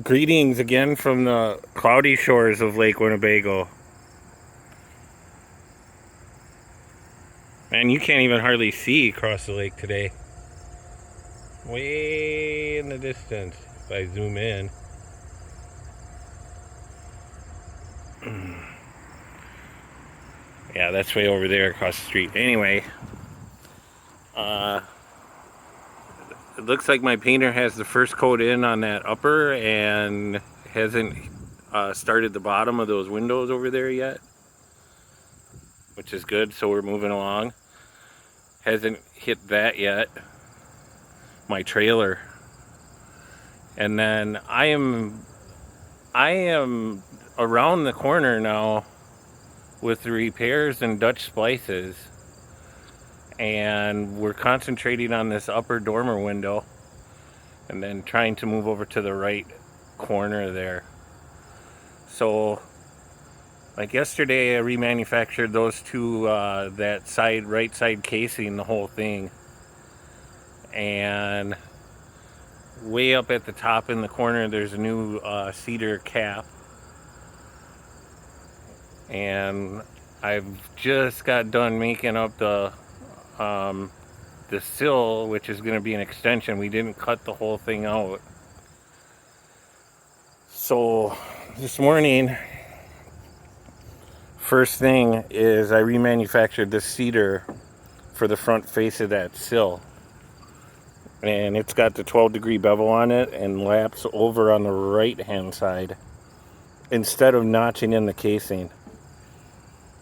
Greetings again from the cloudy shores of Lake Winnebago. Man, you can't even hardly see across the lake today. Way in the distance, if I zoom in. Yeah, that's way over there across the street. Anyway, it looks like my painter has the first coat in on that upper and hasn't started the bottom of those windows over there yet, which is good, so we're moving along. Hasn't hit that yet, my trailer. And then I am around the corner now with the repairs and Dutch splices, and we're concentrating on this upper dormer window and then trying to move over to the right corner there. So like yesterday I remanufactured those two, that side, right side casing, the whole thing, and way up at the top in the corner there's a new cedar cap, and I've just got done making up the sill, which is going to be an extension. We didn't cut the whole thing out. So this morning, first thing is I remanufactured this cedar for the front face of that sill, and it's got the 12-degree bevel on it and laps over on the right hand side instead of notching in the casing.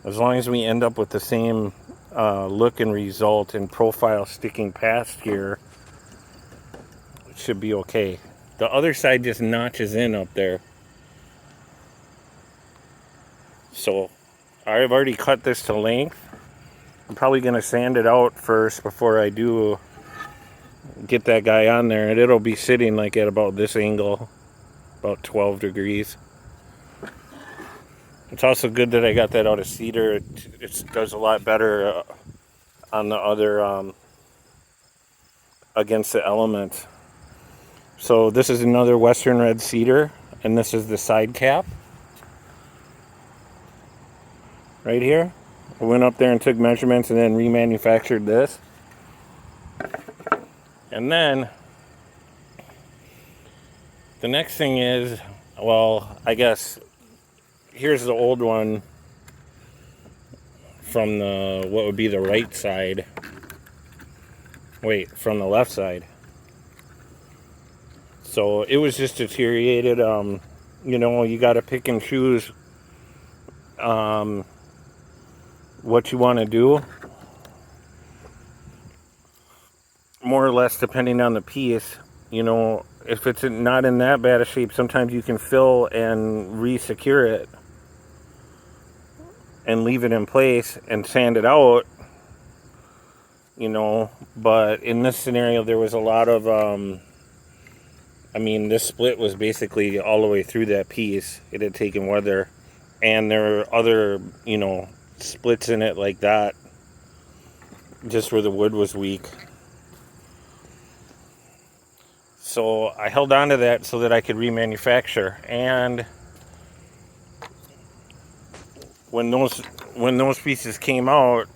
As long as we end up with the same look and result and profile sticking past here, it should be okay. The other side just notches in up there. So I've already cut this to length. I'm probably going to sand it out first before I do get that guy on there, and it'll be sitting like at about this angle, about 12 degrees. It's also good that I got that out of cedar. It does a lot better on the other, against the elements. So this is another Western Red cedar, and this is the side cap right here. I went up there and took measurements and then remanufactured this. And then the next thing is, well, I guess here's the old one from the, what would be the right side. Wait, from the left side. So it was just deteriorated. You know, you got to pick and choose what you want to do, more or less, depending on the piece. You know, if it's not in that bad a shape, sometimes you can fill and re-secure it and leave it in place and sand it out, you know. But in this scenario, there was a lot of I mean, this split was basically all the way through that piece. It had taken weather, and there were other, you know, splits in it like that, just where the wood was weak. So I held on to that so that I could remanufacture. And when those pieces came out,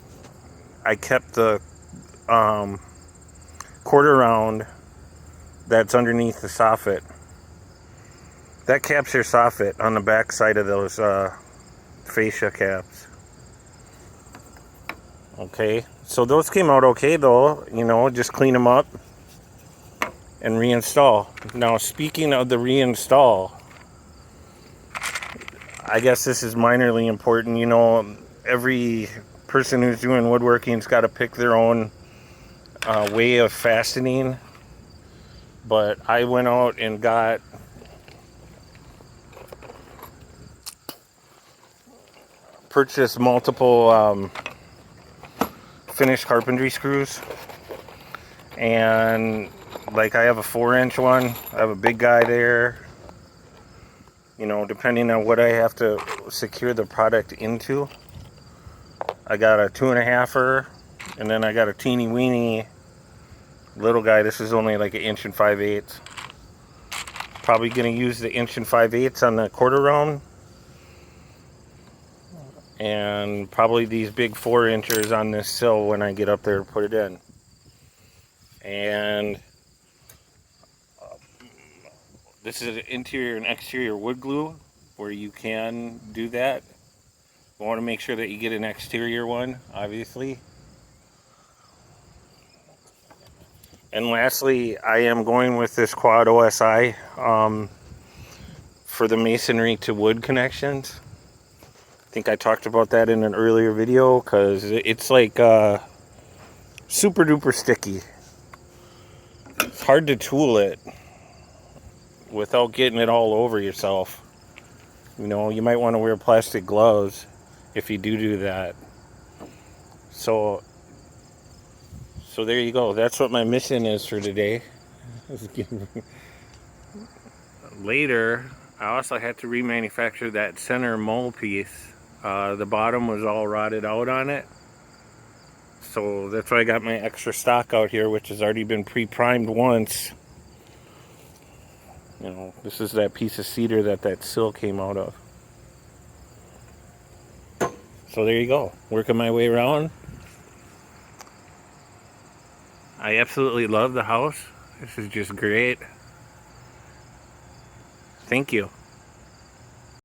I kept the quarter round that's underneath the soffit. That caps your soffit on the back side of those fascia caps. Okay, so those came out okay though, you know, just clean them up and reinstall. Now, speaking of the reinstall, I guess this is minorly important. You know, every person who's doing woodworking's got to pick their own way of fastening. But I went out and purchased multiple finished carpentry screws, and like I have a 4-inch one, I have a big guy there, you know, depending on what I have to secure the product into. I got a 2.5er, and then I got a teeny weeny little guy. This is only like 1 5/8 inches. Probably going to use the 1 5/8 on the quarter round. And probably these big 4-inchers on this sill when I get up there to put it in. And this is an interior and exterior wood glue where you can do that. You want to make sure that you get an exterior one, obviously. And lastly, I am going with this Quad OSI for the masonry to wood connections. I think I talked about that in an earlier video because it's like super duper sticky. It's hard to tool it without getting it all over yourself. You know, you might want to wear plastic gloves if you do that. So there you go. That's what my mission is for today. Later, I also had to remanufacture that center mole piece. The bottom was all rotted out on it. So that's why I got my extra stock out here, which has already been pre-primed once. You know, this is that piece of cedar that sill came out of. So there you go. Working my way around. I absolutely love the house. This is just great. Thank you.